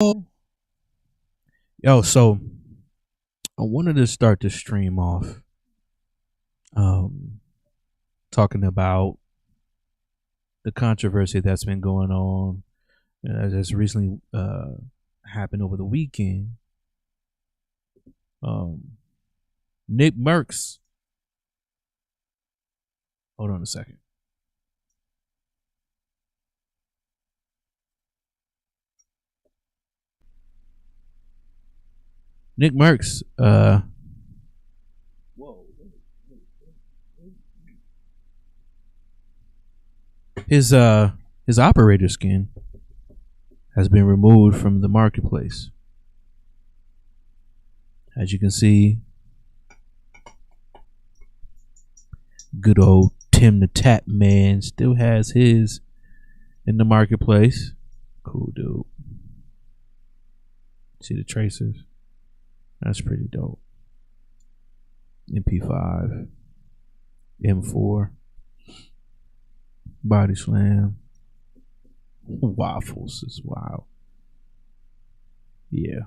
Yo, so I wanted to start the stream off um talking about the controversy that's been going on that's recently happened over the weekend. Um Nickmercs. Hold on a second. Nickmercs his his operator skin has been removed from the marketplace. As you can see, good old Tim the Tap Man still has his in the marketplace. Cool dude. See the tracers? That's pretty dope. MP5, M4, Body Slam, Waffles is wild. Yeah.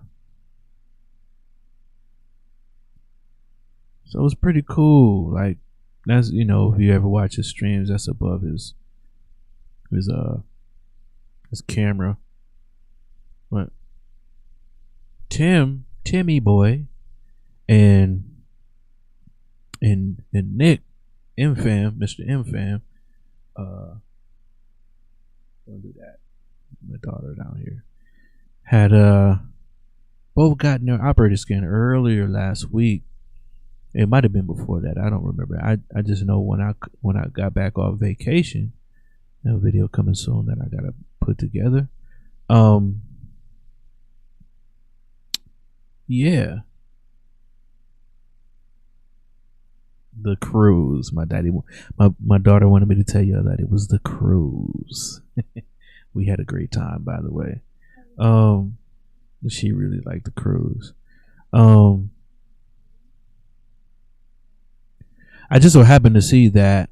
So it's pretty cool. Like that's if you ever watch his streams, that's above his his camera. But Timmy boy, and Nick M-Fam, Mr. M-Fam, don't do that. My daughter down here had both gotten their operator scan earlier last week. It might have been before that. I don't remember. I just know when I got back off vacation, a video coming soon that I gotta put together. Yeah, the cruise. My daughter wanted me to tell you that it was the cruise. We had a great time, by the way. She really liked the cruise. I just so happened to see that,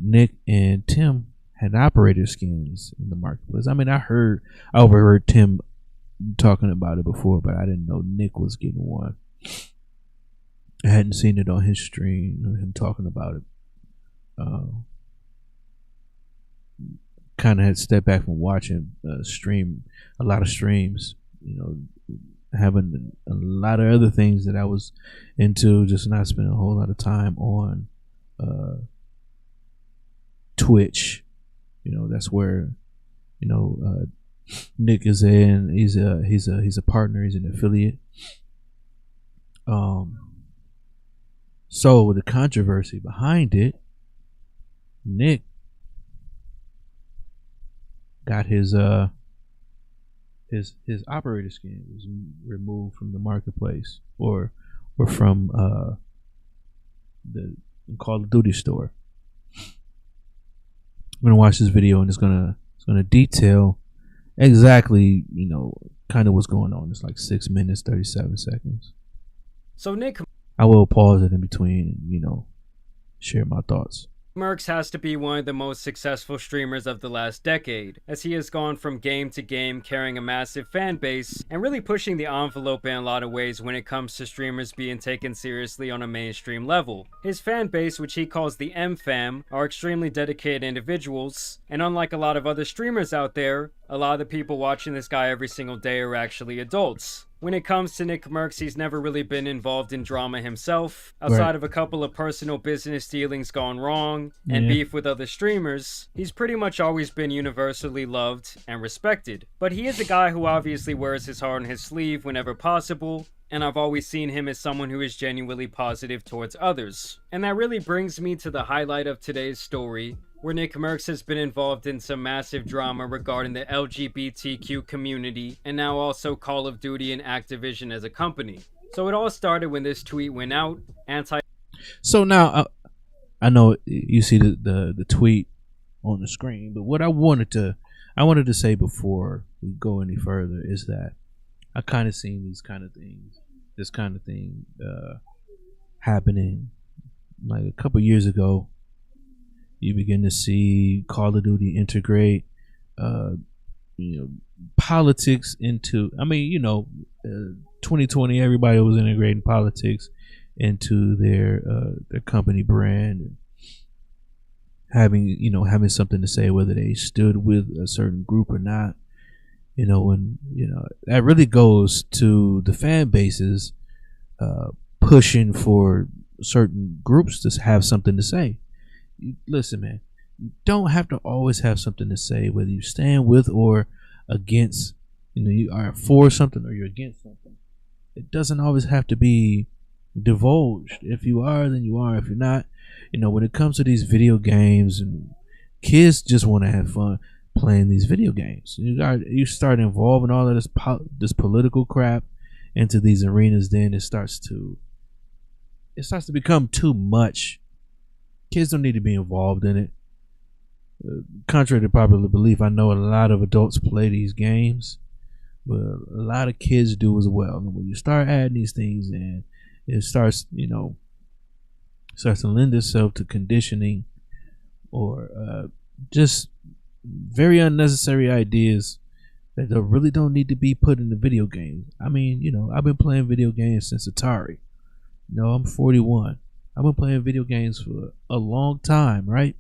Nick and Tim had operator skins in the marketplace. I mean, I overheard Tim talking about it before, but I didn't know Nick was getting one. I hadn't seen it on his stream, him talking about it. Kind of had stepped back from watching a lot of streams, having a lot of other things that I was into, just not spending a whole lot of time on Twitch. That's where Nick is in. He's a partner. He's an affiliate. So with the controversy behind it, Nick got his operator skin was removed from the marketplace or from the Call of Duty store. I'm gonna watch this video and it's gonna detail exactly kind of what's going on. It's like 6 minutes 37 seconds. So Nick, I will pause it in between and share my thoughts. Nickmercs has to be one of the most successful streamers of the last decade, as he has gone from game to game carrying a massive fan base and really pushing the envelope in a lot of ways when it comes to streamers being taken seriously on a mainstream level. His fan base, which he calls the M-Fam, are extremely dedicated individuals, and unlike a lot of other streamers out there, a lot of the people watching this guy every single day are actually adults. When it comes to Nickmercs, he's never really been involved in drama himself. Outside of a couple of personal business dealings gone wrong and beef with other streamers, he's pretty much always been universally loved and respected. But he is a guy who obviously wears his heart on his sleeve whenever possible, and I've always seen him as someone who is genuinely positive towards others. And that really brings me to the highlight of today's story, where Nickmercs has been involved in some massive drama regarding the LGBTQ community, and now also Call of Duty and Activision as a company. So it all started when this tweet went out, So now, I know you see the tweet on the screen, but what I wanted to say before we go any further is that I kind of seen this kind of thing happening like a couple years ago. You begin to see Call of Duty integrate you know, politics into. I mean, 2020, everybody was integrating politics into their company brand, and having something to say, whether they stood with a certain group or not. And that really goes to the fan bases pushing for certain groups to have something to say. Listen, man, you don't have to always have something to say, whether you stand with or against. You are for something or you're against something. It doesn't always have to be divulged. If you are, then you are. If you're not, when it comes to these video games, and kids just want to have fun playing these video games. You start involving all of this political crap into these arenas, then it starts to become too much. Kids don't need to be involved in it. Contrary to popular belief, I know a lot of adults play these games, but a lot of kids do as well. And when you start adding these things in, it starts to lend itself to conditioning or just very unnecessary ideas that really don't need to be put in the video games. I mean, I've been playing video games since Atari. I'm 41. I've been playing video games for a long time, right?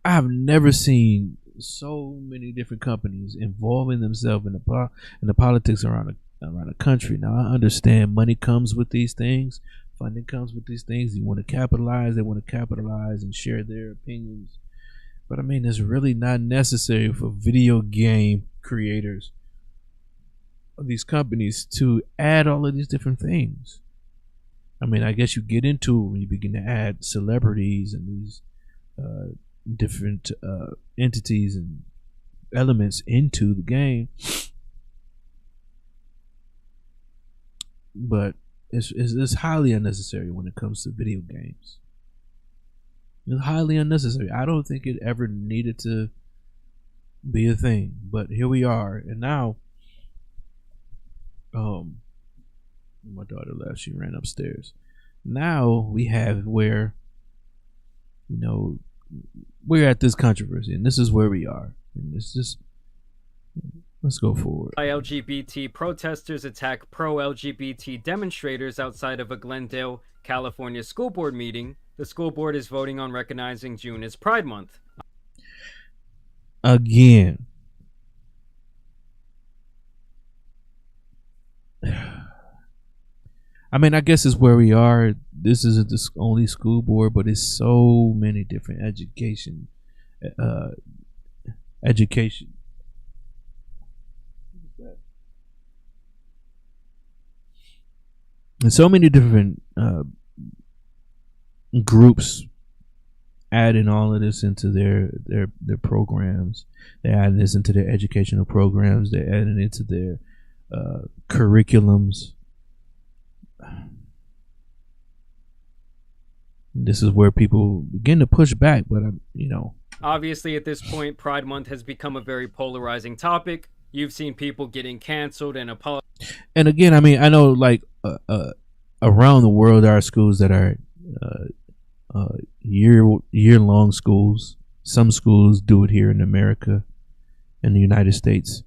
I've never seen so many different companies involving themselves in the politics around the country. Now, I understand money comes with these things. Funding comes with these things. You want to capitalize. They want to capitalize and share their opinions. But I mean, it's really not necessary for video game creators of these companies to add all of these different things. I mean, I guess you get into it when you begin to add celebrities and these different entities and elements into the game. But it's highly unnecessary when it comes to video games. It's highly unnecessary. I don't think it ever needed to be a thing, but here we are. And now, my daughter left. She ran upstairs. Now we have where, we're at this controversy, and this is where we are. And it's just, let's go forward. LGBT protesters attack pro-LGBT demonstrators outside of a Glendale, California school board meeting. The school board is voting on recognizing June as Pride Month. Again. I mean, I guess it's where we are. This isn't the only school board, but it's so many different education. And so many different groups adding all of this into their programs. They're adding this into their educational programs. They're adding it into their curriculums. This is where people begin to push back, but Obviously, at this point, Pride Month has become a very polarizing topic. You've seen people getting canceled and apologizing. And again, I mean, I know like around the world there are schools that are year-long schools. Some schools do it here in America, in the United States.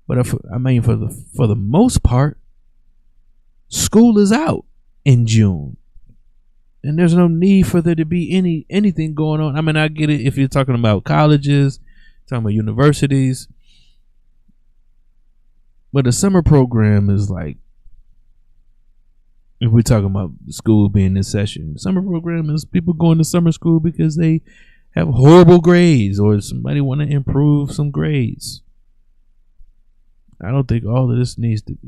But for the most part, school is out in June, and there's no need for there to be anything going on. I mean, I get it if you're talking about colleges, talking about universities, but the summer program is like, if we're talking about school being in session, summer program is people going to summer school because they have horrible grades or somebody want to improve some grades. I don't think all of this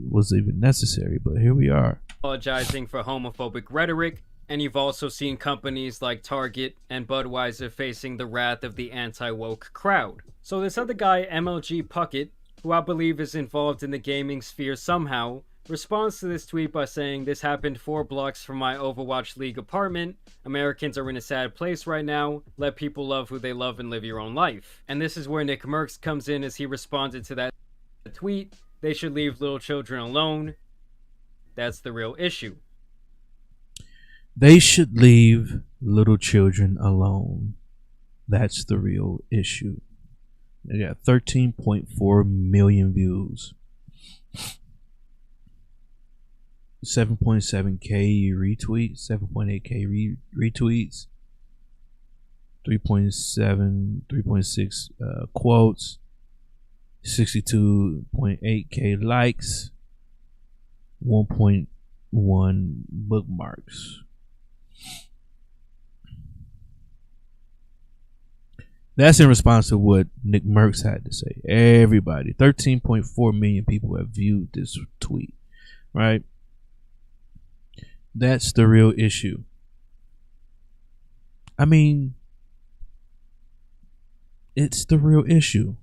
was even necessary, but here we are. Apologizing for homophobic rhetoric, and you've also seen companies like Target and Budweiser facing the wrath of the anti-woke crowd. So this other guy, MLG Puckett, who I believe is involved in the gaming sphere somehow, responds to this tweet by saying, "This happened 4 blocks from my Overwatch League apartment. Americans are in a sad place right now. Let people love who they love and live your own life." And this is where Nickmercs comes in, as he responded to that tweet. They should leave little children alone. That's the real issue. They should leave little children alone. That's the real issue. They got 13.4 million views, 7.7k retweets, 7.8k retweets, 3.6 quotes, 62.8k likes, 1.1 bookmarks. That's in response to what Nickmercs had to say. Everybody, 13.4 million people have viewed this tweet, right? That's the real issue. I mean, it's the real issue.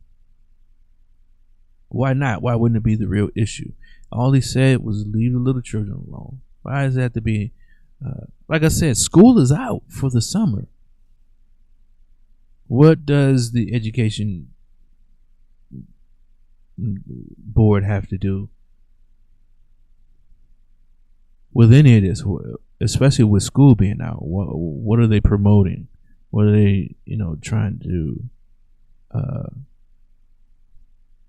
Why not? Why wouldn't it be the real issue? All he said was leave the little children alone. Why does that have to be? Like I said, school is out for the summer. What does the education board have to do with any of this, especially with school being out? What are they promoting? What are they, trying to do?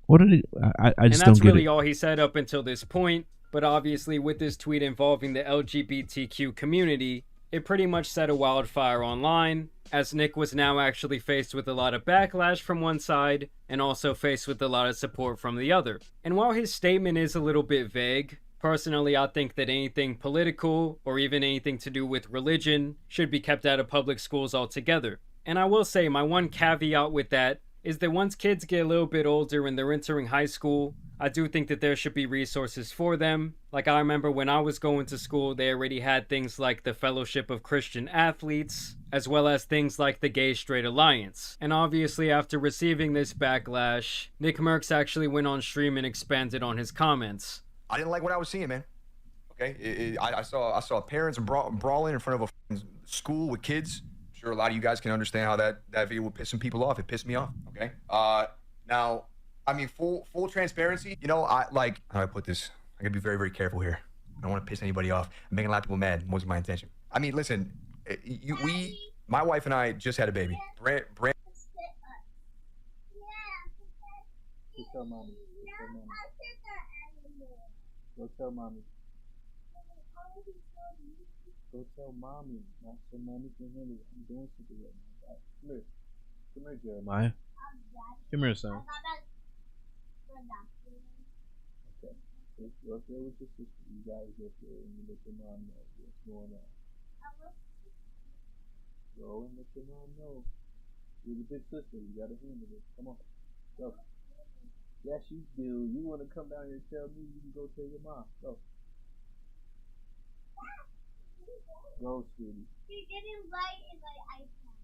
What are they? I just don't get it. And that's really all he said up until this point. But obviously, with this tweet involving the LGBTQ community, it pretty much set a wildfire online, as Nick was now actually faced with a lot of backlash from one side, and also faced with a lot of support from the other. And while his statement is a little bit vague, personally I think that anything political, or even anything to do with religion, should be kept out of public schools altogether. And I will say, my one caveat with that is that once kids get a little bit older and they're entering high school, I do think that there should be resources for them. Like, I remember when I was going to school, they already had things like the Fellowship of Christian Athletes, as well as things like the Gay Straight Alliance. And obviously, after receiving this backlash, Nickmercs actually went on stream and expanded on his comments. I didn't like what I was seeing, man. Okay, I saw parents brawling in front of a school with kids. I'm sure a lot of you guys can understand how that video would piss some people off. It pissed me off. Okay. Now, I mean, full transparency. How do I put this? I gotta be very, very careful here. I don't want to piss anybody off. I'm making a lot of people mad. Wasn't my intention. I mean, listen, my wife and I just had a baby. Brand. Go tell mommy. Go tell mommy. Go tell mommy. Not so mommy can handle it. I'm doing something right now. Come here. Come here, Jeremiah. Come here, son. Okay. Go up there with your sister. You guys go up there and you let your mom know what's going on. Go and let your mom know. You're the big sister. You gotta handle it. Come on. Go. Yes, you do. You want to come down here and tell me, you can go tell your mom. Go. Go, sweetie. You're getting light in my iPad.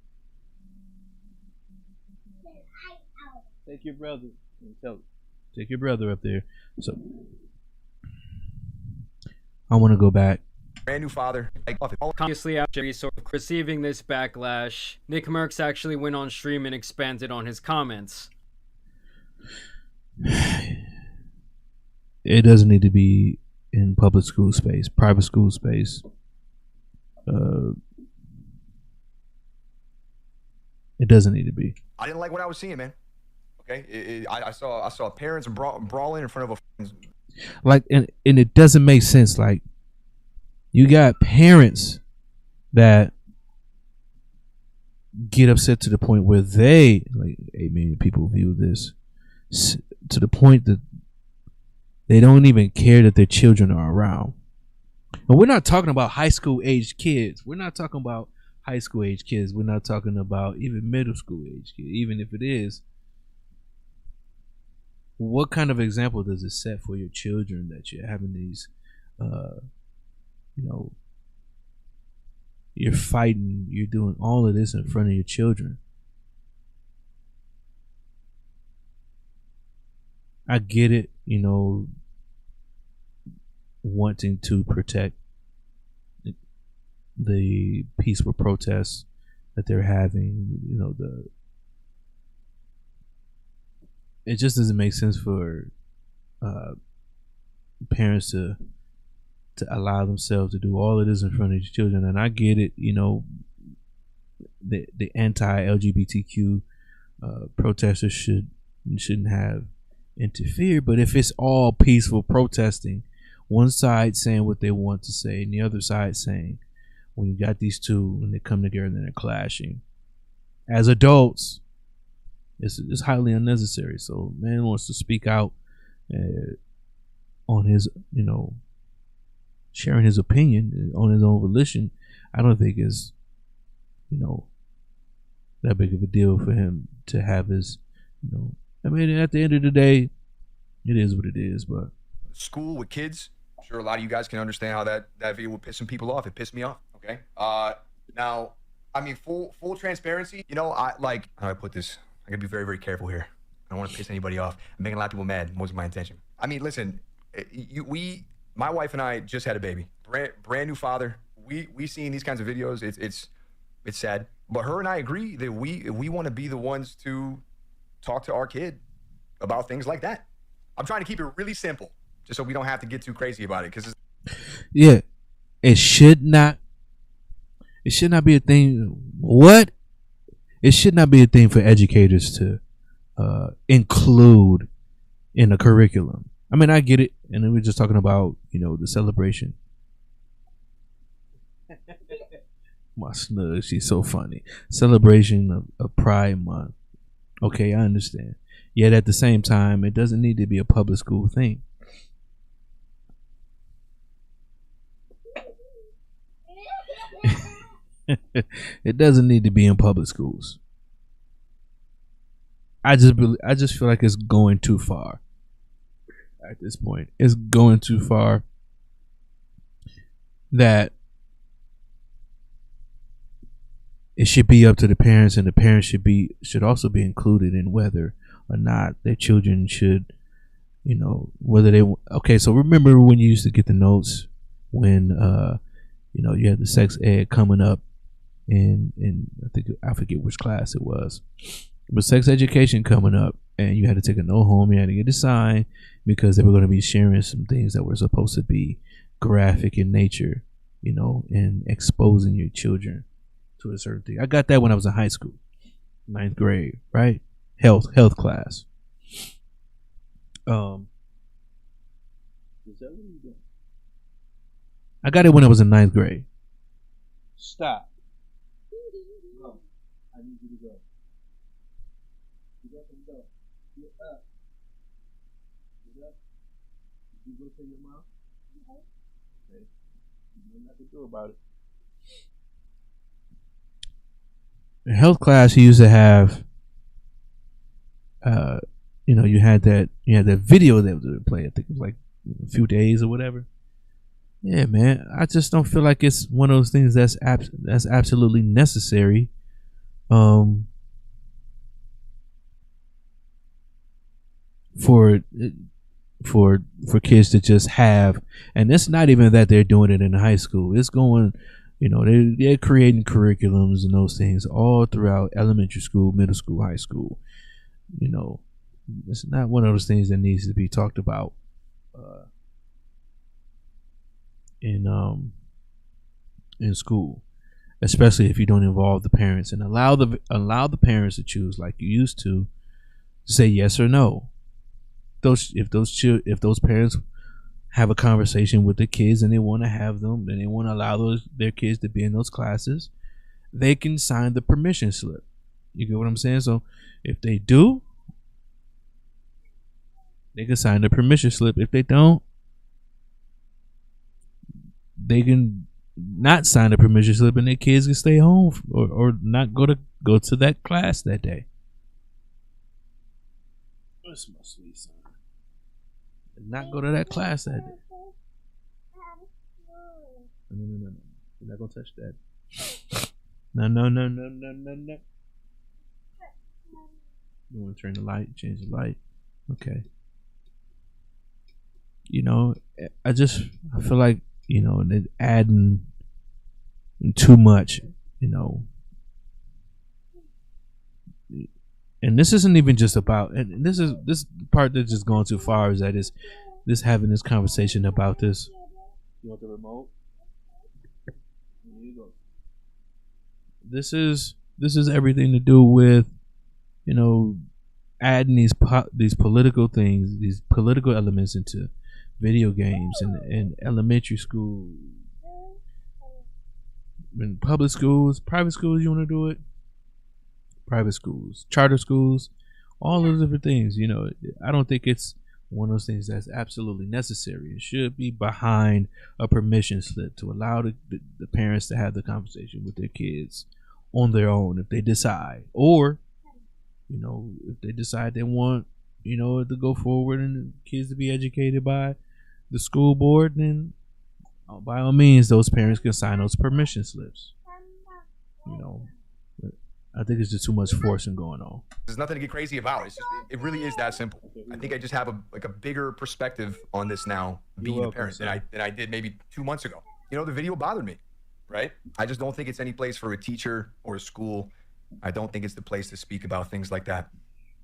Take your brother and tell him. Take your brother up there. So, I want to go back. Brand new father. Obviously, after sort of receiving this backlash, Nickmercs actually went on stream and expanded on his comments. It doesn't need to be in public school space, private school space. It doesn't need to be. I didn't like what I was seeing, man. Okay, I saw parents brawling in front of a and it doesn't make sense. Like, you got parents that get upset to the point where they, like, 8 million people view this, to the point that they don't even care that their children are around. And we're not talking about high school age kids. We're not talking about high school age kids. We're not talking about even middle school age kids. Even if it is, what kind of example does it set for your children that you're having these, you're fighting, you're doing all of this in front of your children? I get it, wanting to protect the peaceful protests that they're having. It just doesn't make sense for parents to allow themselves to do all of this in front of your children. And I get it, the anti-LGBTQ protesters shouldn't have interfered. But if it's all peaceful protesting, one side saying what they want to say and the other side saying, when you got these two and they come together and they're clashing as adults, it's highly unnecessary. So man wants to speak out on his, sharing his opinion on his own volition. I don't think is, that big of a deal for him to have his, I mean, at the end of the day, it is what it is. But school with kids, I'm sure a lot of you guys can understand how that video would piss some people off. It pissed me off. Okay. Now, I mean, full transparency. How do I put this? I gotta be very, very careful here. I don't want to piss anybody off. I'm making a lot of people mad. Wasn't my intention. I mean, listen, my wife and I just had a baby. Brand new father. We seen these kinds of videos. It's sad. But her and I agree that we want to be the ones to talk to our kid about things like that. I'm trying to keep it really simple, just so we don't have to get too crazy about it. Because it should not be a thing. What? It should not be a thing for educators to include in a curriculum. I mean, I get it, and then we're just talking about the celebration. My snug, she's so funny. Celebration of Pride Month. Okay, I understand. Yet at the same time, it doesn't need to be a public school thing. It doesn't need to be in public schools. I just feel like it's going too far. At this point, it's going too far. That it should be up to the parents, and the parents should also be included in whether or not their children should, whether they. Okay, so remember when you used to get the notes when you had the sex ed coming up in I forget which class it was, but sex education coming up, and you had to take a note home. You had to get a sign because they were going to be sharing some things that were supposed to be graphic in nature, and exposing your children to a certain thing. I got that when I was in high school, 9th grade, right? Health class. Is that what you doing? I got it when I was in 9th grade. Stop. No, I need you to go. Get up and go. Get up. Get up. Did you go to your mom? Okay. There's nothing to do about it. In health class, you used to have, you had that video that was playing. I think it was like a few days or whatever. Yeah, man. I just don't feel like it's one of those things that's absolutely necessary. For kids to just have, and it's not even that they're doing it in high school. It's going. They're creating curriculums and those things all throughout elementary school, middle school, high school. It's not one of those things that needs to be talked about in school, especially if you don't involve the parents and allow the parents to choose like you used to say yes or no. If those parents have a conversation with the kids and they want to have them and they want to allow their kids to be in those classes, they can sign the permission slip. You get what I'm saying? So if they do, they can sign the permission slip. If they don't, they can not sign the permission slip and their kids can stay home or not go to that class that day. That's my sweet son. Not go to that class that day. No. You're not gonna touch that. No. You wanna turn the light, change the light. Okay. I feel like, adding too much, and this isn't even just about, and this part that's just going too far is that is this having this conversation about this. You want the remote? Here you go. This is this is everything to do with, you know, adding these political things, these political elements into video games in elementary school, in public schools, private schools. You want to do it? Private schools, charter schools, all those different things. You know, I don't think it's one of those things that's absolutely necessary. It should be behind a permission slip to allow the parents to have the conversation with their kids on their own if they decide, or you know, if they decide they want, you know, to go forward and the kids to be educated by the school board, then by all means, those parents can sign those permission slips. You know, but I think it's just too much forcing going on. There's nothing to get crazy about. It's just, it really is that simple. I think I just have a bigger perspective on this now, being a parent, than I did maybe 2 months ago. You know, the video bothered me, right? I just don't think it's any place for a teacher or a school. I don't think it's the place to speak about things like that.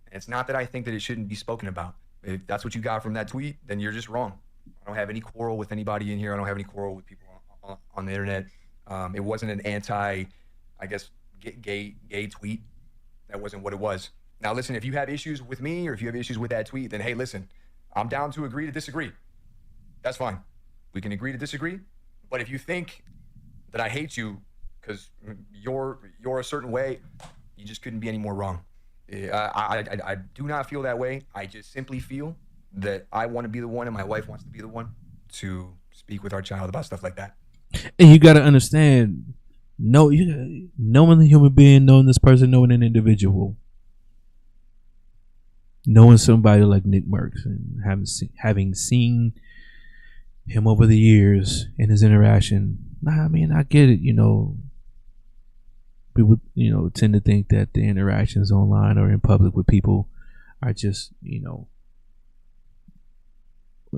And it's not that I think that it shouldn't be spoken about. If that's what you got from that tweet, then you're just wrong. I don't have any quarrel with anybody in here. I don't have any quarrel with people on the internet. It wasn't an anti, I guess, gay tweet. That wasn't what it was. Now, listen, if you have issues with me or if you have issues with that tweet, then hey, listen, I'm down to agree to disagree. That's fine. We can agree to disagree. But if you think that I hate you because you're a certain way, you just couldn't be any more wrong. I do not feel that way. I just simply feel that I want to be the one and my wife wants to be the one to speak with our child about stuff like that. And you got to understand, knowing the human being, knowing this person, knowing an individual, knowing somebody like Nickmercs and having seen him over the years and his interaction. I mean, I get it, you know. People, you know, tend to think that the interactions online or in public with people are just, you know,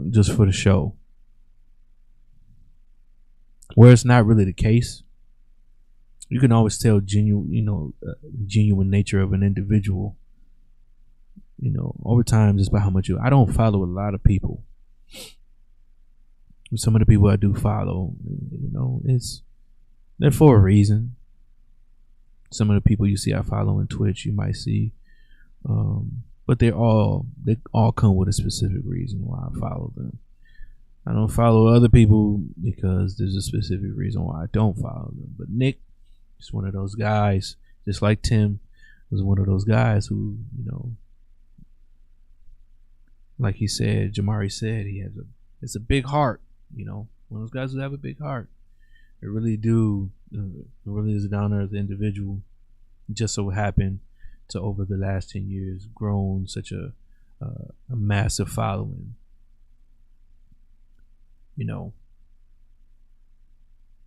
just for the show. Where it's not really the case. You can always tell genuine nature of an individual, you know, over time, just by how much I don't follow a lot of people. Some of the people I do follow, you know, they're for a reason. Some of the people you see I follow on Twitch, you might see, but they all come with a specific reason why I follow them. I don't follow other people because there's a specific reason why I don't follow them. But Nick is one of those guys, just like Tim was one of those guys who, you know, like he said, Jamari said, it's a big heart, you know, one of those guys who have a big heart. They really do. It really is a down to earth individual. Just so happened to, over the last 10 years, grown such a massive following. You know,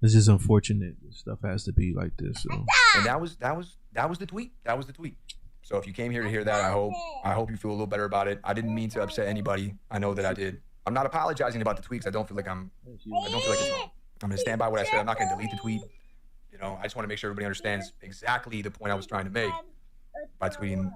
it's just unfortunate stuff has to be like this. So. And that was the tweet. That was the tweet. So if you came here to hear that, I hope you feel a little better about it. I didn't mean to upset anybody. I know that I did. I'm not apologizing about the tweets. I don't feel like it's wrong. I'm going to stand by what I said. I'm not going to delete the tweet. You know, I just want to make sure everybody understands exactly the point I was trying to make by tweeting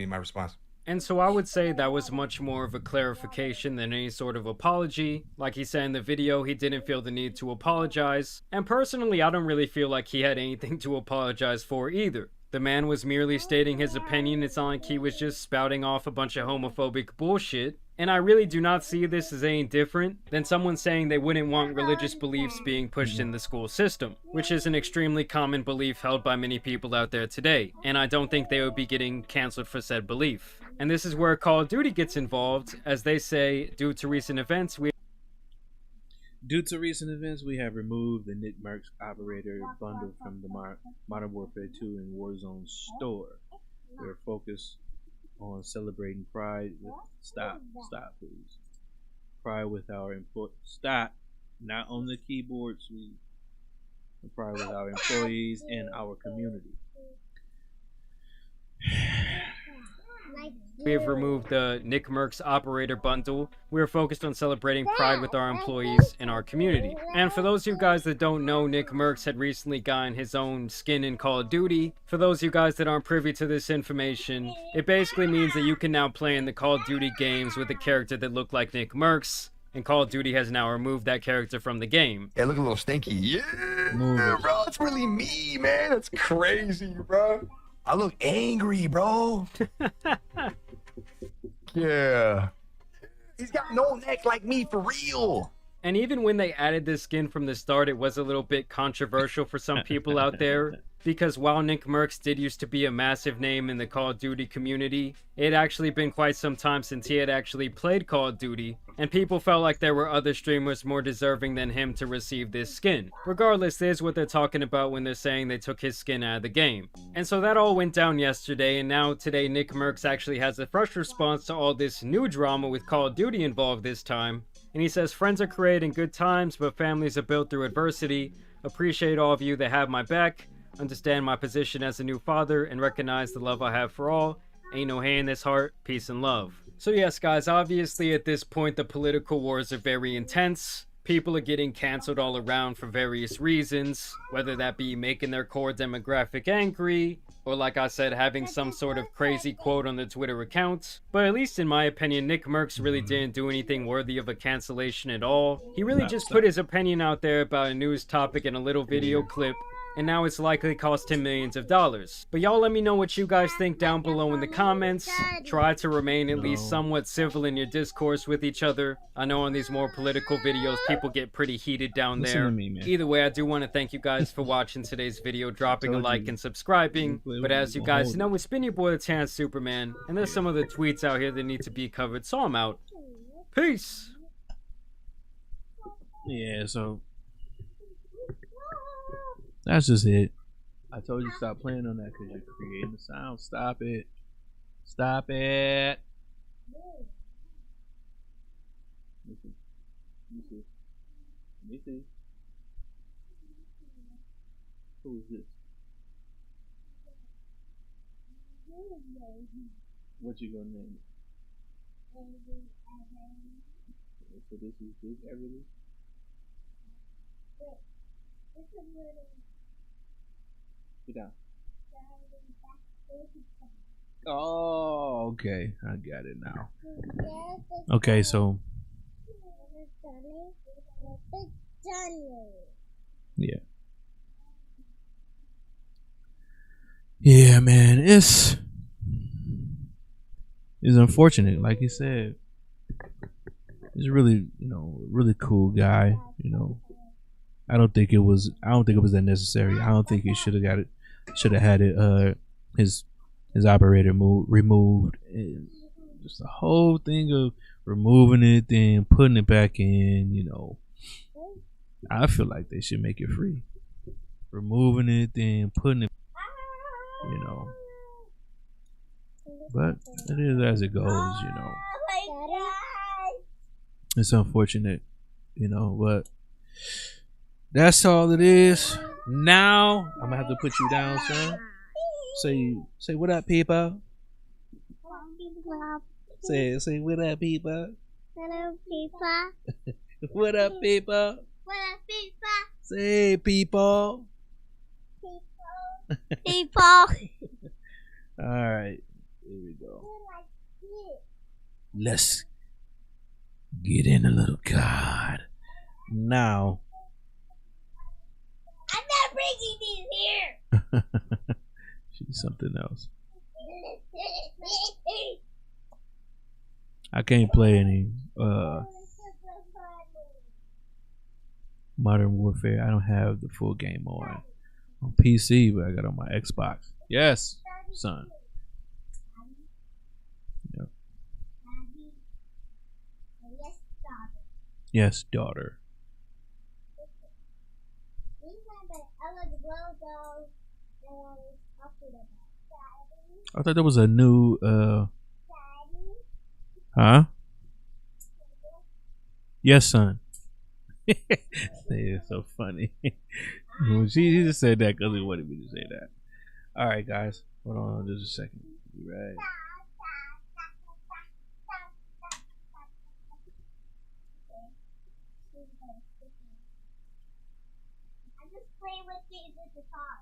my response. And so I would say that was much more of a clarification than any sort of apology. Like he said in the video, he didn't feel the need to apologize. And personally, I don't really feel like he had anything to apologize for either. The man was merely stating his opinion. It's not like he was just spouting off a bunch of homophobic bullshit. And I really do not see this as any different than someone saying they wouldn't want religious beliefs being pushed in the school system, which is an extremely common belief held by many people out there today, and I don't think they would be getting canceled for said belief. And this is where Call of Duty gets involved, as they say, due to recent events, we have removed the Nickmercs operator bundle from the Modern Warfare 2 and Warzone store. We're focused on celebrating Pride with stop please. Pride with our stop, not on the keyboards. We Pride with our employees and our community. We have removed the Nickmercs operator bundle. We are focused on celebrating Pride with our employees and our community. And for those of you guys that don't know, Nickmercs had recently gotten his own skin in Call of Duty. For those of you guys that aren't privy to this information, it basically means that you can now play in the Call of Duty games with a character that looked like Nickmercs. and Call of Duty has now removed that character from the game. Yeah, look a little stinky. Yeah, bro, it's really me, man. That's crazy, bro. I look angry, bro. Yeah. He's got no neck like me, for real. And even when they added this skin from the start, it was a little bit controversial for some people out there. Because while Nickmercs did used to be a massive name in the Call of Duty community, it had actually been quite some time since he had actually played Call of Duty, and people felt like there were other streamers more deserving than him to receive this skin. Regardless, this is what they're talking about when they're saying they took his skin out of the game. And so that all went down yesterday, and now today Nickmercs actually has a fresh response to all this new drama with Call of Duty involved this time. And he says, friends are created in good times, but families are built through adversity. Appreciate all of you that have my back. Understand my position as a new father and recognize the love I have for all. Ain't no hate in this heart. Peace and love. So yes, guys, obviously at this point the political wars are very intense. People are getting cancelled all around for various reasons, whether that be making their core demographic angry, or like I said, having some sort of crazy quote on their Twitter account. But at least in my opinion, Nickmercs really didn't do anything worthy of a cancellation at all. He really just put his opinion out there about a news topic in a little video clip, and now it's likely cost him millions of dollars. But y'all let me know what you guys think down below in the comments. Try to remain at least somewhat civil in your discourse with each other. I know on these more political videos, people get pretty heated down there. Listen to me, man. Either way, I do want to thank you guys for watching today's video, dropping a like and subscribing. But as you guys know, it's been your boy the Tan Superman, and there's some other tweets out here that need to be covered, so I'm out. Peace! Yeah, so that's just it. I told you stop playing on that because you're creating the sound. Stop it. Stop it. Let me see. Let me see. Let me see. Who is this? What you gonna name it? So this is Big Everly? Sit down. Oh, okay. I got it now. Okay, so yeah. Yeah, man, it's unfortunate. Like you said, he's really, really cool guy. I don't think it was that necessary. I don't think he should have had it his operator removed. And just the whole thing of removing it then putting it back in, I feel like they should make it free. Removing it then putting it, but it is as it goes, It's unfortunate, but that's all it is. Now I'm gonna have to put you down, son. Say what up, people. Say what up, people. Hello, people. What up, people? What up, people? Say people. People. All right, here we go. Let's get in a little card now. I'm not bringing these here. She's something else. I can't play any Modern Warfare. I don't have the full game on PC, but I got it on my Xbox. Yes, son. Yep. Yes, daughter. I thought there was a new huh? Yes, son. It's so funny. She just said that because he wanted me to say that. All right, guys. Hold on just a second. Be right. I just play with the car.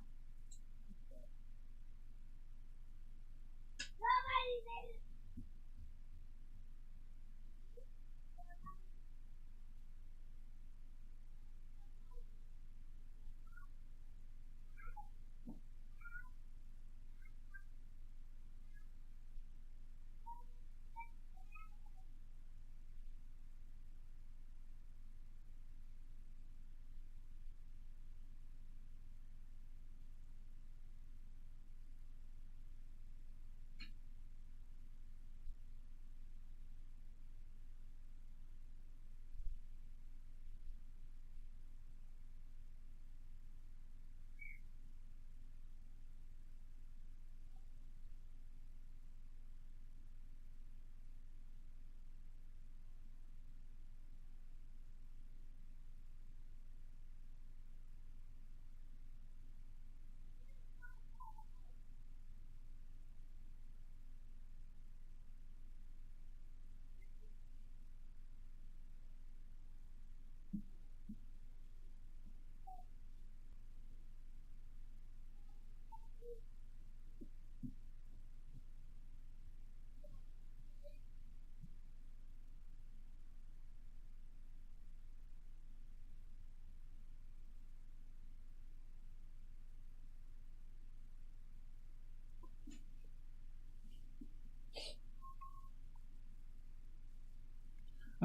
Nobody did it.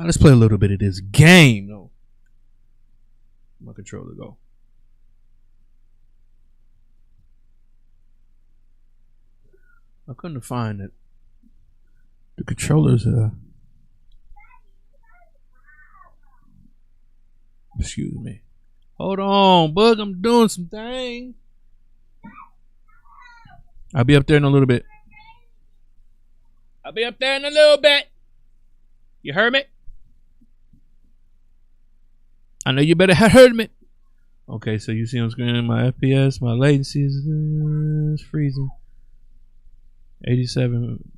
Let's play a little bit of this game, though. My controller go. I couldn't find it. The controllers, excuse me. Hold on, Bug. I'm doing some things. I'll be up there in a little bit. You heard me? I know you better have heard me. Okay, so you see on screen my FPS, my latency is freezing. 87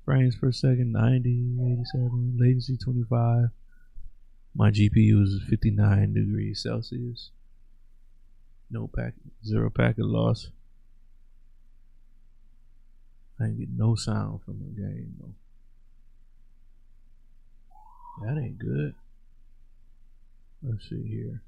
frames per second, 90, 87, latency 25. My GPU is 59 degrees Celsius. No packet, 0 packet loss. I ain't get no sound from the game though. That ain't good. Let's see here.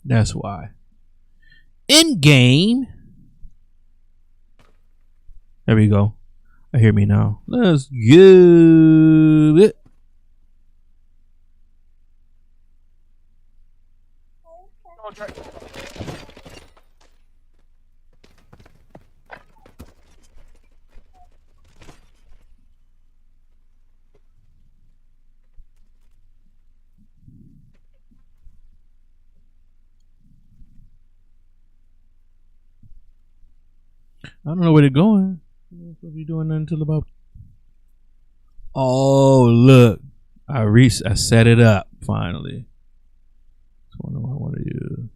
That's why. In game. There we go. I hear me now. Let's go it. I don't know where they're going. We'll be doing that until about. Oh, look. I set it up finally. What do I want to do?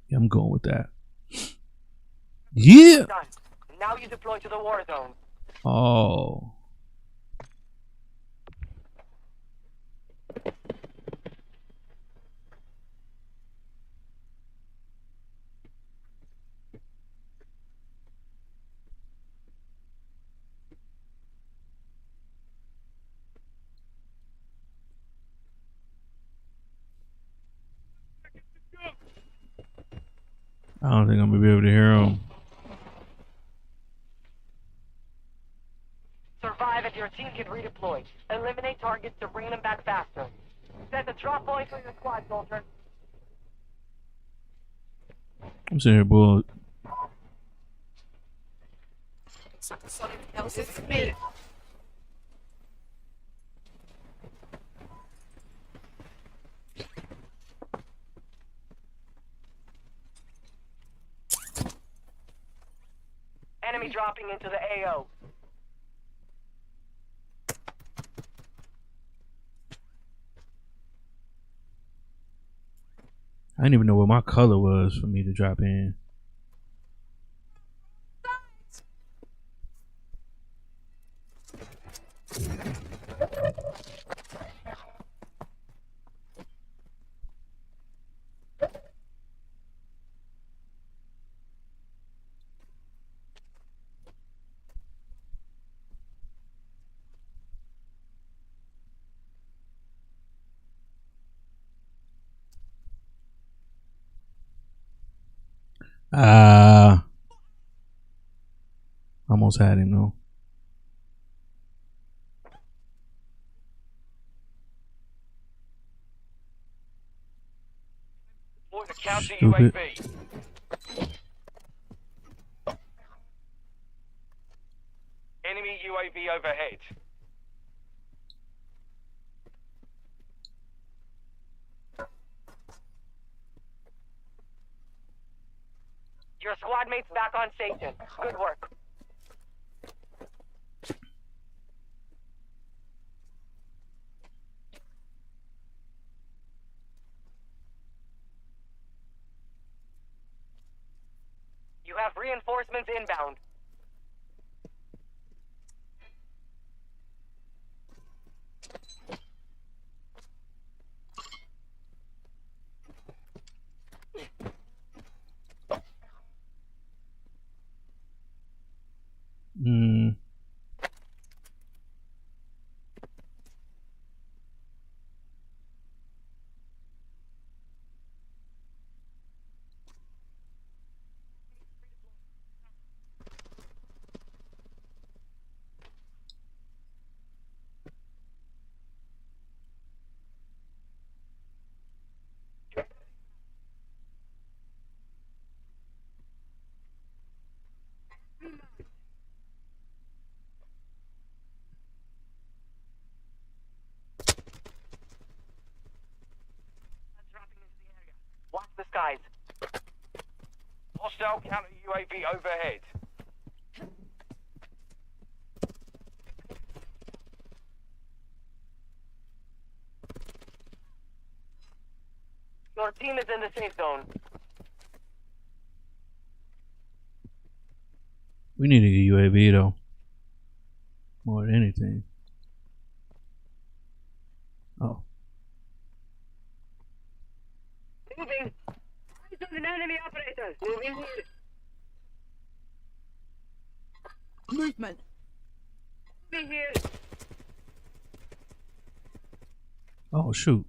Yeah, I'm going with that. Yeah. Now you deploy to the war zone. Oh. I don't think I'm gonna be able to hear him. Survive if your team can redeploy. Eliminate targets to bring them back faster. Set the drop point for your squad, soldier. I'm sitting here, bull. Something else is me. Enemy dropping into the AO. I didn't even know what my color was for me to drop in. Almost had him though. Stupid. Enemy UAV overhead. Your squad mates back on station. Good work. have reinforcements inbound. Hmm. Watch the skies. Hostile counter UAV overhead. Your team is in the safe zone. We need a UAV though. More than anything. Oh. Moving. Eyes on an enemy operator. Moving here. Movement. Be here. Oh shoot.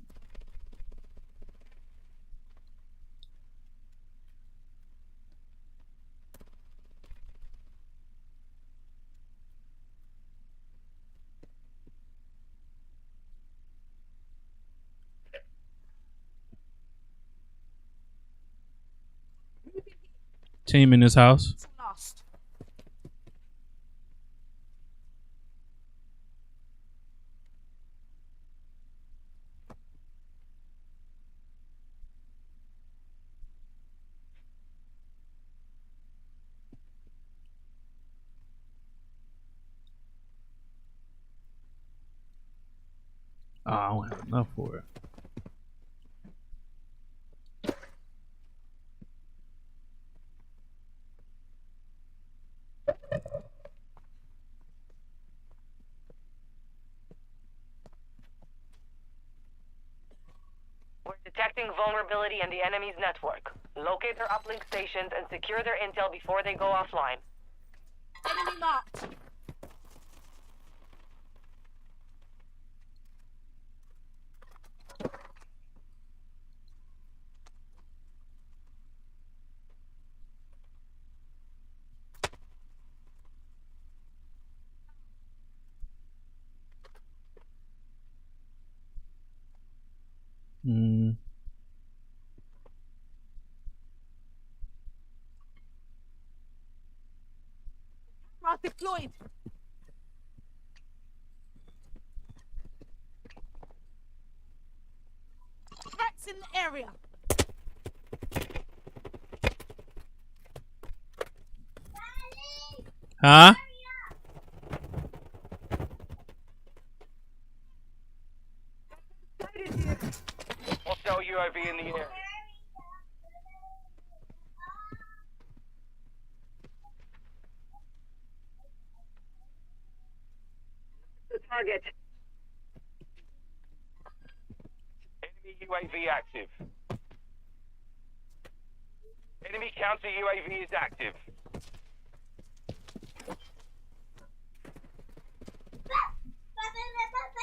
Team in this house. It's lost. Oh, I don't have enough for it. We're detecting vulnerability in the enemy's network. Locate their uplink stations and secure their intel before they go offline. Enemy marked. Hmm. Mark deployed. Threats in the area. Huh? Hostile UAV in the air. The target. Enemy UAV active. Enemy counter UAV is active.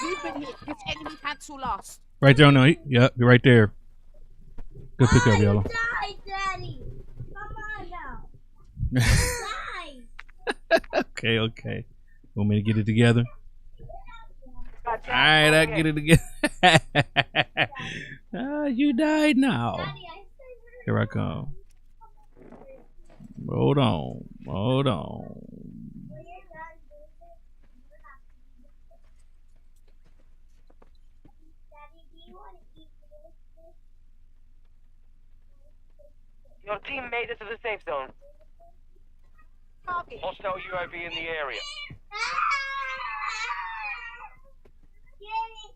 Movement here. This enemy cancel last. Right there on the. Yep, you're right there. Good pick up, Yellow. Die, Daddy. Come on now. Die. Okay, okay. Want me to get it together? Got All right, I get it together. You died now. Daddy, I said Here I come. Hold on. Hold on. we're done. Daddy, do you want to eat this? Your team made it to the safe zone. Target. Hostile UAV in the area. Get it.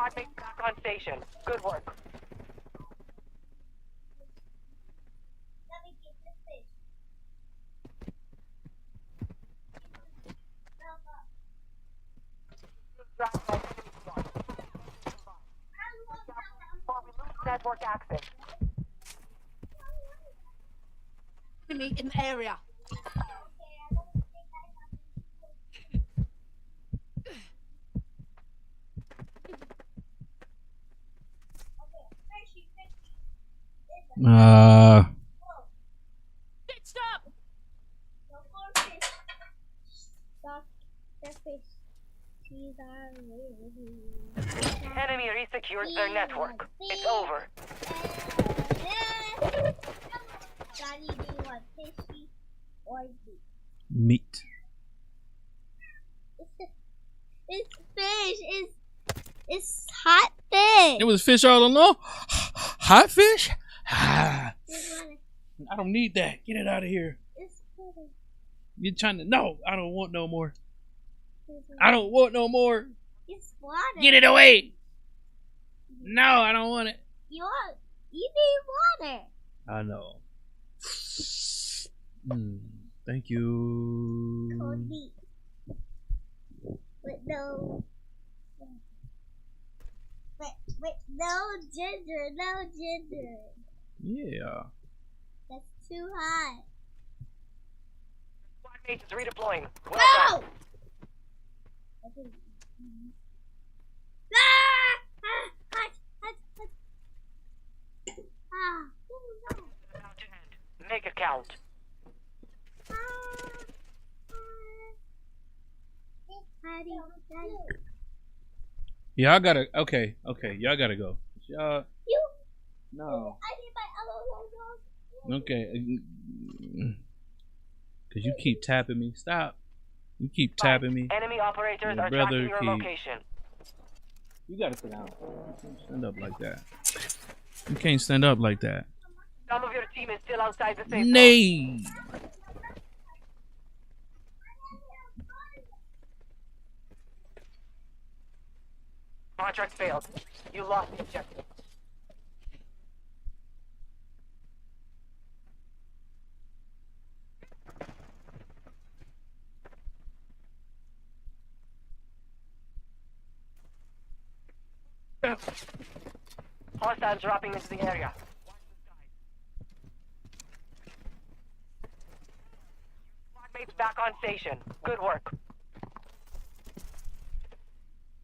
Squad mates back on station. Good work. Let me get this fish. Before we lose network access. Enemy in the area. Fixed up. Stop the fish. She's Enemy resecured their network. It's over. Daddy, do you want fishy or meat? Meat. It's fish. It's hot fish. It was fish all along. Hot fish? Ah, I don't need that. Get it out of here. It's water. You're trying to. No, I don't want no more. I don't want no more. It's water. Get it away. No, I don't want it. You need water. I know. Thank you. Cold meat. With no. With no ginger. No ginger. Yeah. That's too hot. Squad mates is redeploying. Well No! done. Hot. Ah, oh no. About to end. Make it count. Yeah, I gotta. Okay. Y'all gotta go. Y'all. You. No. I need my other. Okay. Cause you keep tapping me. Stop. You keep tapping me. Enemy operators Your are brother tracking your keep- location. You gotta sit down. You can't stand up like that. You can't stand up like that. Some of your team is still outside the safe zone. Nay. Contract failed. You lost the objective. Hostiles dropping into the area. Watch the skies. Squad mates back on station. Good work.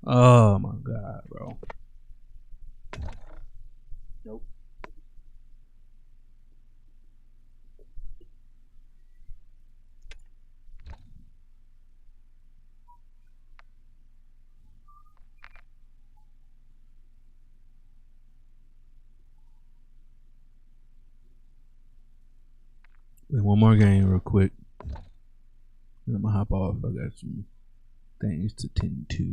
Oh my god, bro. Nope. Wait, one more game real quick. Then I'm gonna hop off. I got some things to tend to.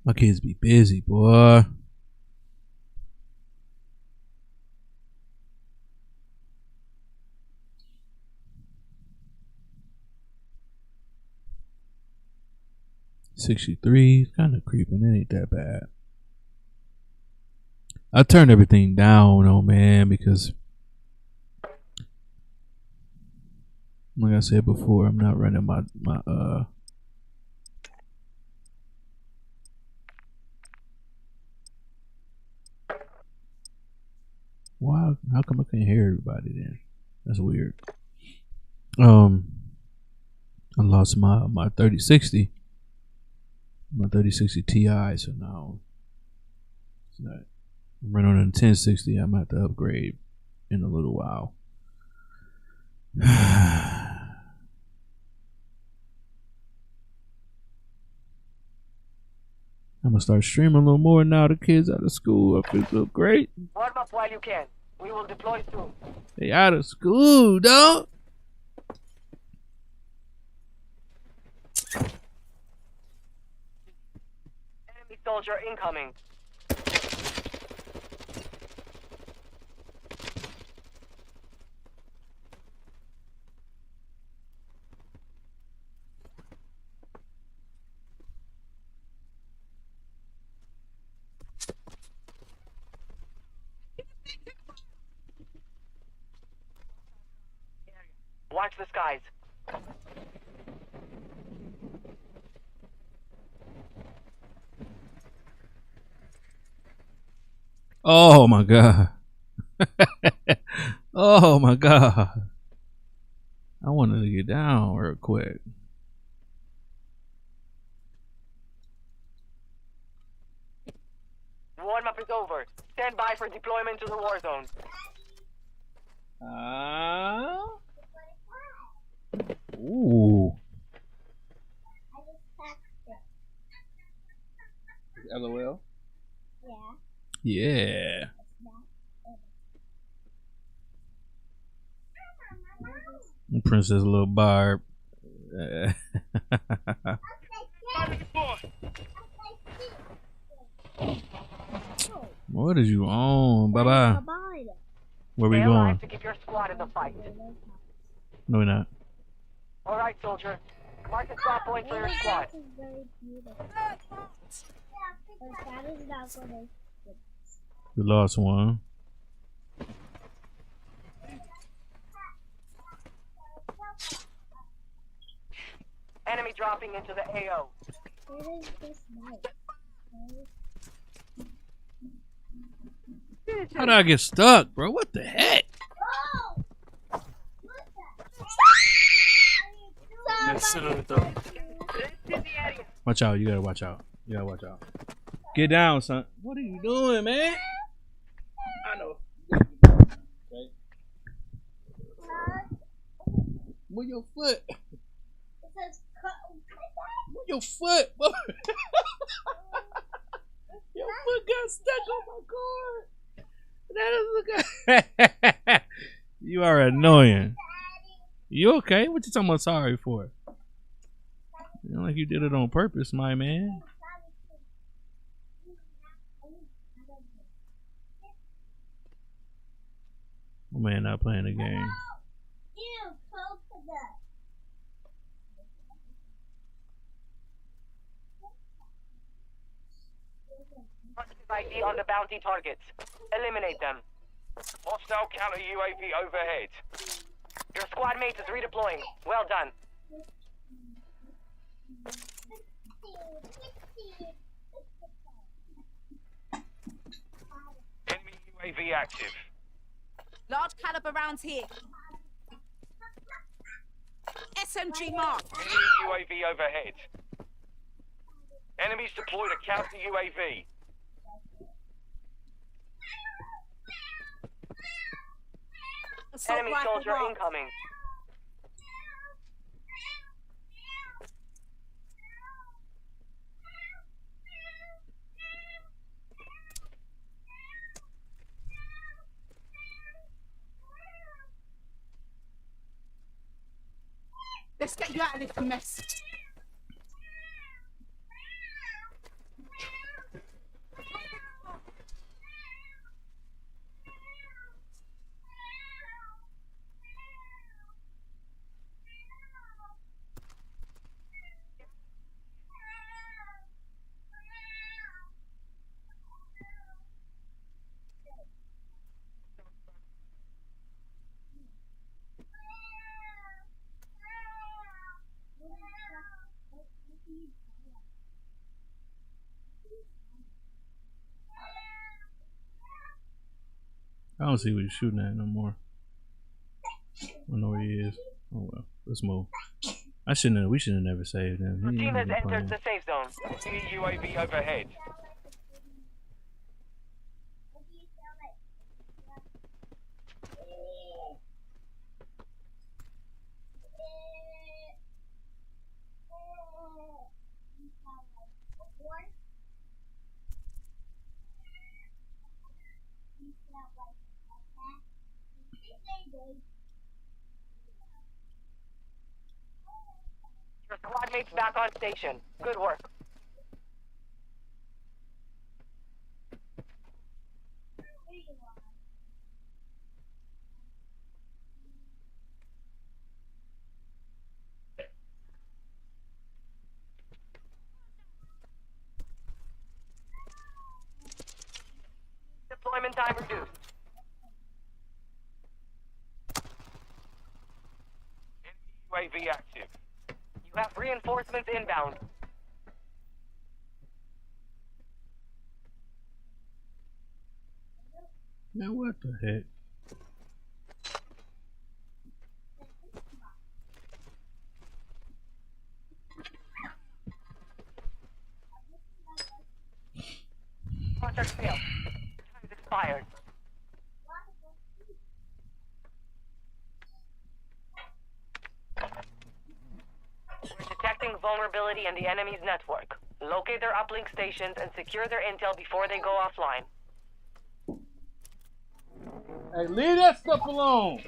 My kids be busy, boy. $63, kind of creeping. It ain't that bad. I turned everything down, oh man, because like I said before, I'm not running my Wow, how come I can't hear everybody then? That's weird. I lost my 3060. My 3060 Ti, so now it's not. I'm running on a 1060. I'm gonna have to upgrade in a little while. I'm gonna start streaming a little more now. The kids out of school. I feel so great. Warm up while you can. We will deploy soon. They out of school, dog. soldier incoming. Watch the skies. Oh my god. Oh my god. I wanted to get down real quick. Warm-up is over. Stand by for deployment to the war zone. Ooh. I just packed it. LOL. Yeah. Yeah. Princess Little Barb. What is you on? Bye bye. Where we Stay going? alive to keep your squad in the fight. No, we're not. All right, soldier. Mark the spot point for your squad. This is very beautiful. But that is not what I did. We lost one. Enemy dropping into the AO. Where is this knife? How did I get stuck, bro? What the heck? Oh! Watch out. You gotta watch out. You gotta watch out. Get down, son. What are you doing, man? I know. Okay. Move your foot. It says cut. Move your foot. Your foot got stuck on my cord. That is You are annoying. You okay? What you talking about sorry for? You know, like you did it on purpose, my man. My man not playing the game. Ew, coconut. ID on the bounty targets. Eliminate them. Hostile counter UAV overhead. Your squad mate is redeploying. Well done. Enemy UAV active. Large caliber rounds here. SMG mark. Enemy UAV overhead. Enemies deployed a counter UAV. Assault Enemy rifle soldier mark. incoming. Let's get you out of this mess. I don't see what he's shooting at no more. I don't know where he is. Oh well, let's move. We shouldn't have never saved him. He Team ain't has even entered playing. the safe zone. Enemy UAV overhead. Your squad mate's back on station. Good work. Deployment time reduced. Enemy UAV active. You have reinforcements inbound. Man, what the heck? Contract failed. Time's expired. We're detecting vulnerability in the enemy's network. Locate their uplink stations and secure their intel before they go offline. Hey, leave that stuff alone.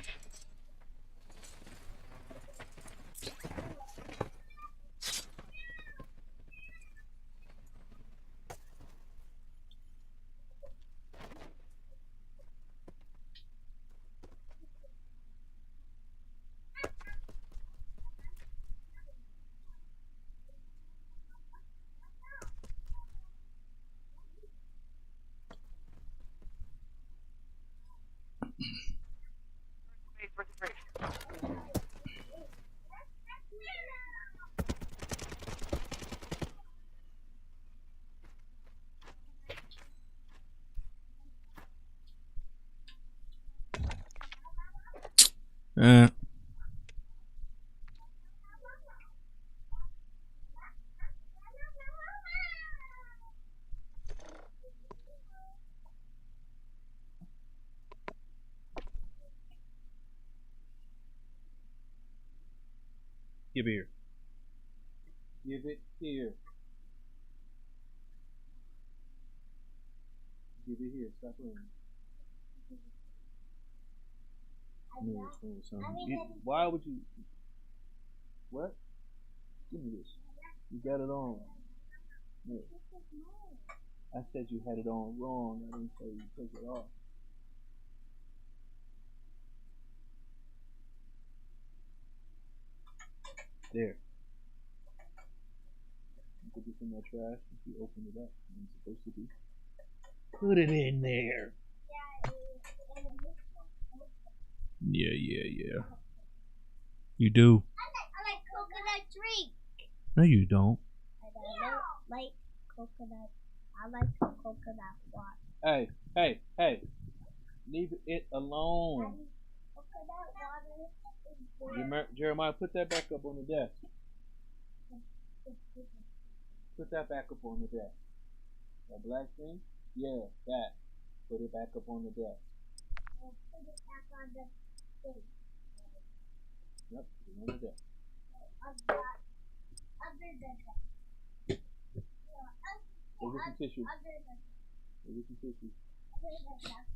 Base for debrief. Uh, Give here. Give it here. Give it here. Stop running. No, it's funny, son. Why would you? What? Give me this. You got it on. Yeah. I said you had it on wrong. I didn't say you took it off. There. You put this in that trash if you open it up. It's supposed to be. Put it in there. Yeah. You do? I like coconut drink. No, you don't. I don't like coconut. I like coconut water. Hey. Leave it alone. Coconut water is good. Jeremiah, put that back up on the desk. Put that back up on the desk. That black thing? Yeah, that. Put it back up on the desk. Put it back on the thing. Yep, put it on the desk. Other than that. Go get some tissue. Other than that. Go get some tissue. Other than that.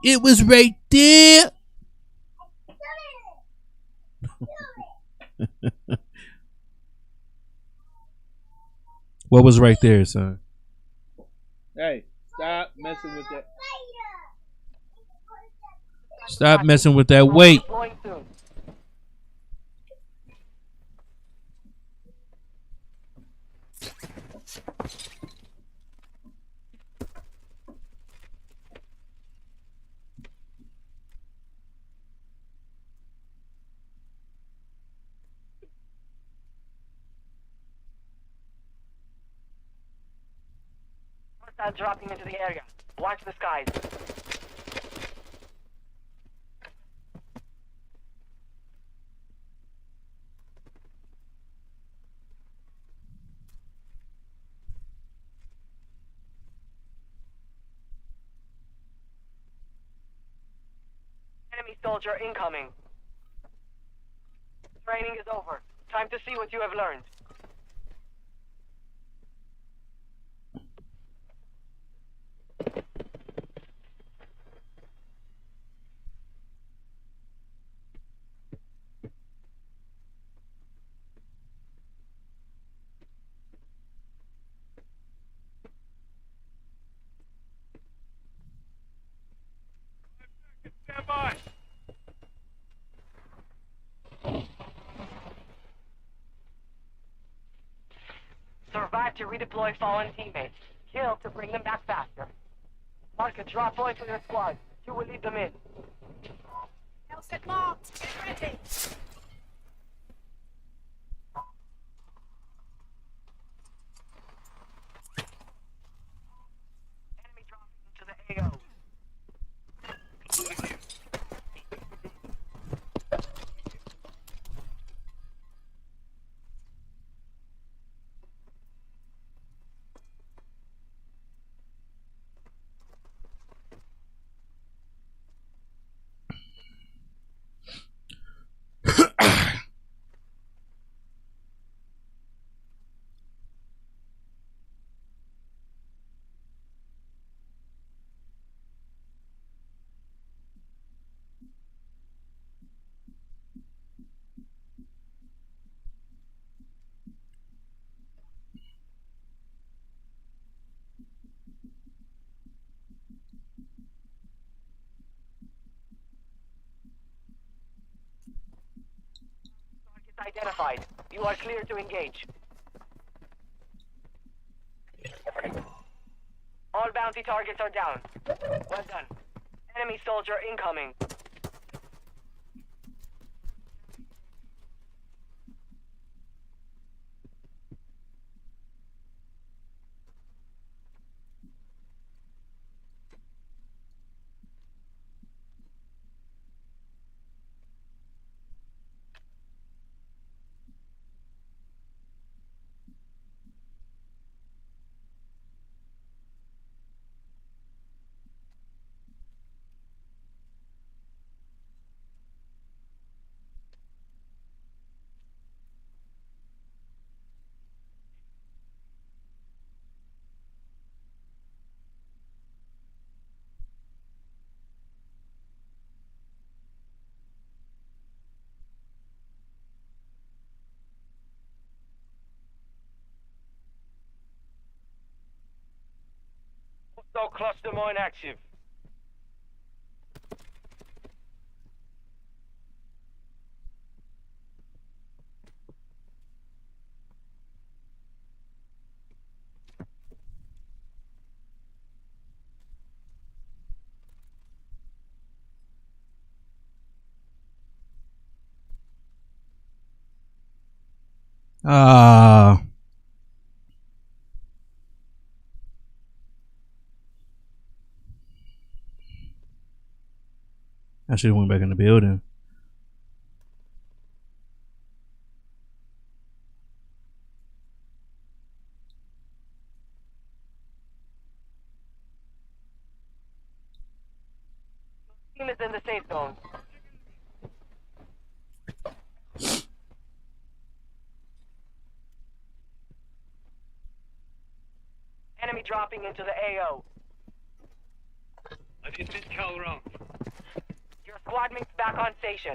It was right there. What was right there, son? Hey, stop messing with that. Stop messing with that weight. Deploying soon. Hostiles dropping into the area. Watch the skies. Enemy soldier incoming. Training is over. Time to see what you have learned. Survive to redeploy fallen teammates. Kill to bring them back faster. Mark a drop point for your squad. You will lead them in. All set marked. Get ready. Enemy dropping into the AO. Targets identified. You are clear to engage. All bounty targets are down. Well done. Enemy soldier incoming. Hostile cluster mine active. Ah. I should have went back in the building. Team is in the safe zone. Enemy dropping into the AO. I need this cow round. Your squad mate's back on station.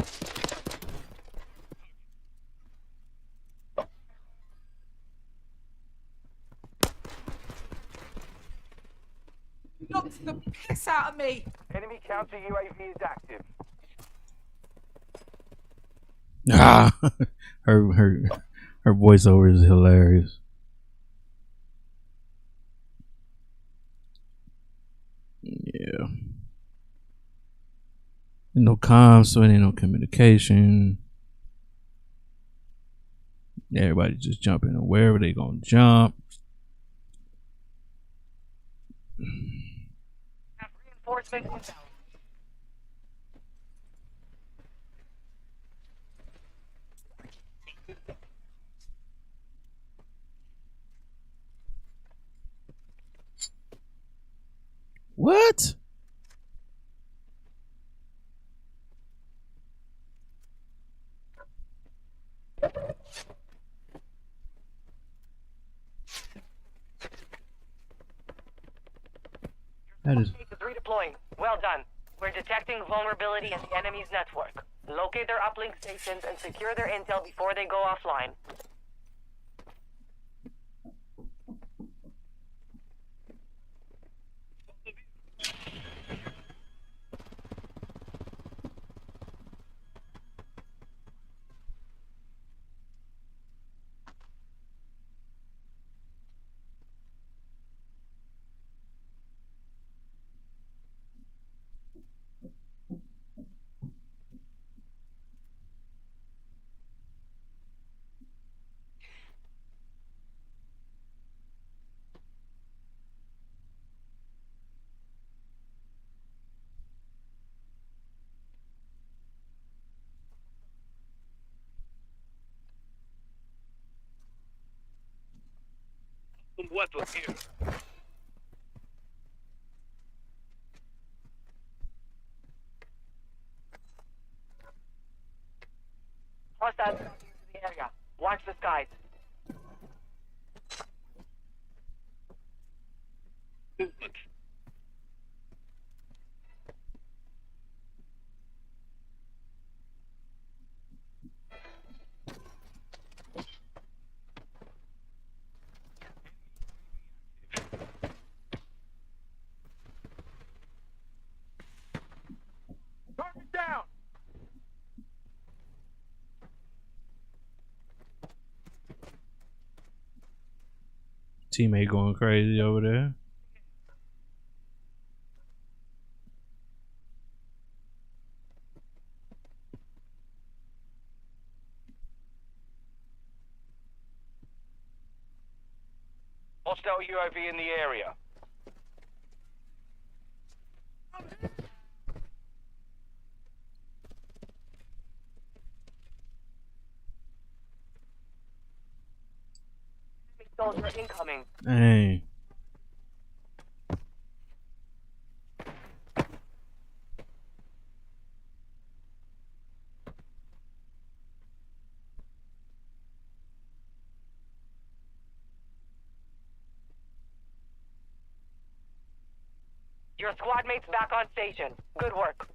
Knocked the piss out of me. Enemy counter UAV is active. Ah, her voiceover is hilarious. Yeah. No comms, so it ain't no communication. Everybody just jumping wherever they gonna jump. Have reinforcements inbound. What? That is Redeploying. Well done. We're detecting vulnerability in the enemy's network. Locate their uplink stations and secure their intel before they go offline. Found weapons here. Hostiles into the area. Watch the skies. Movement. Target down! Teammate going crazy over there. Hostile UAV in the area. Soldier incoming. Dang. Your squad mate's back on station. Good work.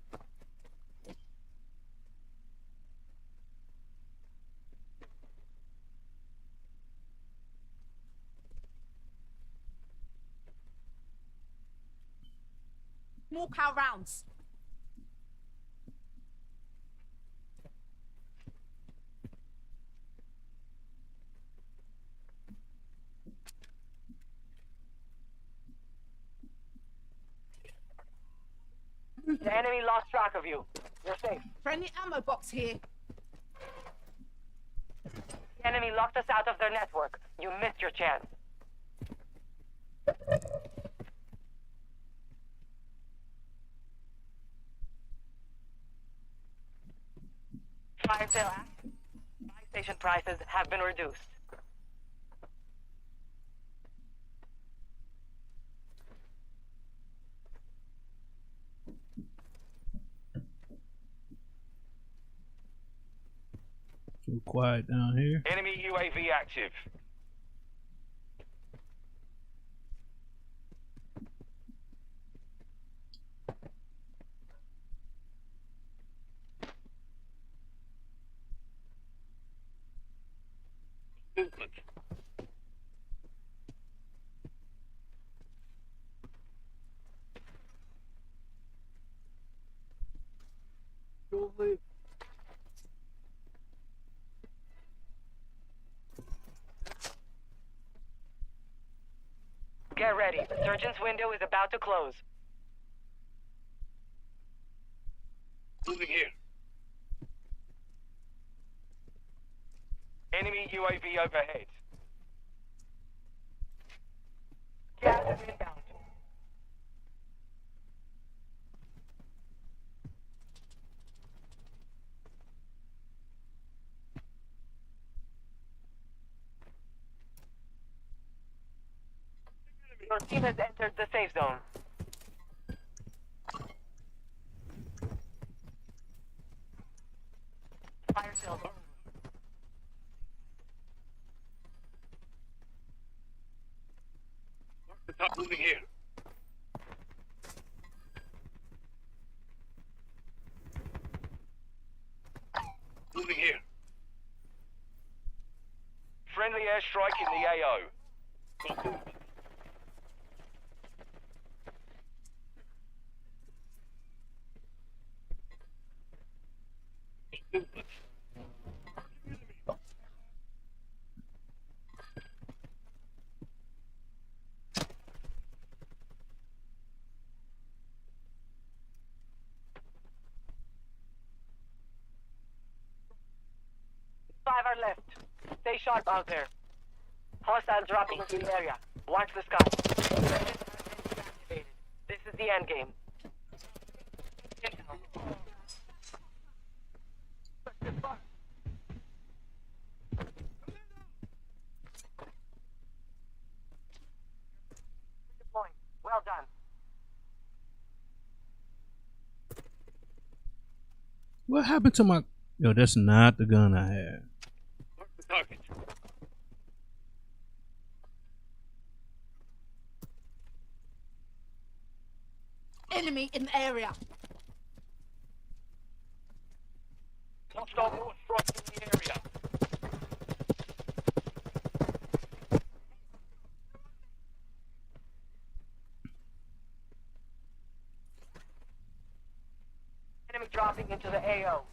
More cow rounds. The enemy lost track of you. You're safe. Friendly ammo box here. The enemy locked us out of their network. You missed your chance. Fire sale active. Buy station prices have been reduced. So quiet down here. Enemy UAV active. Movement. Get ready. The surgeon's window is about to close. Moving here. Enemy UAV overhead. Gas is inbound. Your team has entered the safe zone. Fire sales. The top moving here. Moving here. Friendly airstrike in the AO. Got movement. Movement. Five are left. Stay sharp out there. Hostiles dropping into the area. Watch the sky. This is the end game. What happened to my? Yo, that's not the gun I had. Mark the target. Enemy in the area. Hostile war strike in the area. Enemy dropping into the AO.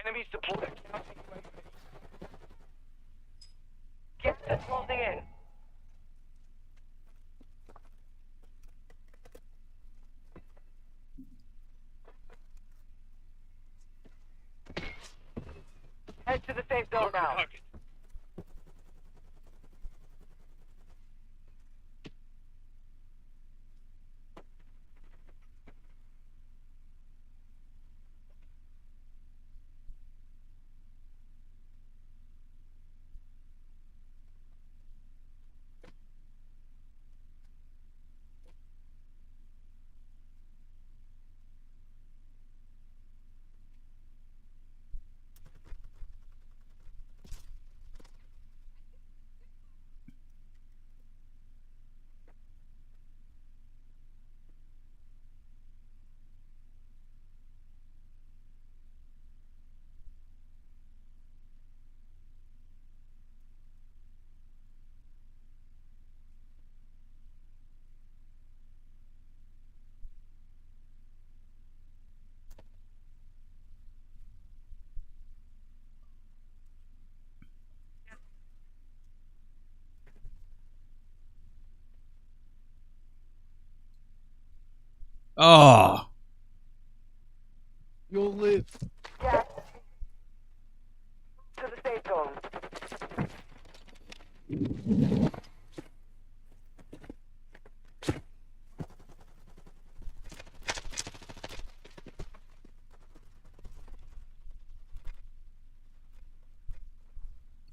Enemies deployed. Gas is closing in. Head to the safe zone Mark the now. target. Oh, You'll live. Gas. To the safe zone.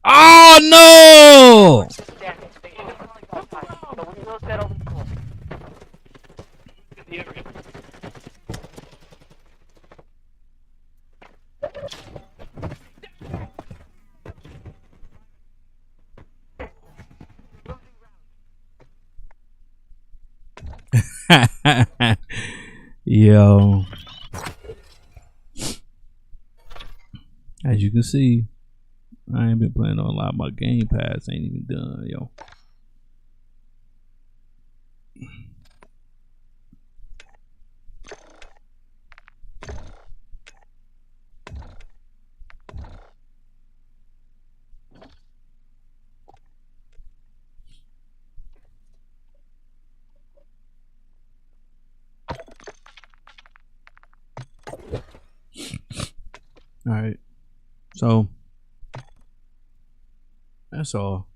oh no! Damage. They hit the last time, so we will settle the score. In the area. Yo, as you can see, I ain't been playing on a lot. My Game Pass ain't even done, yo. All right, so that's all.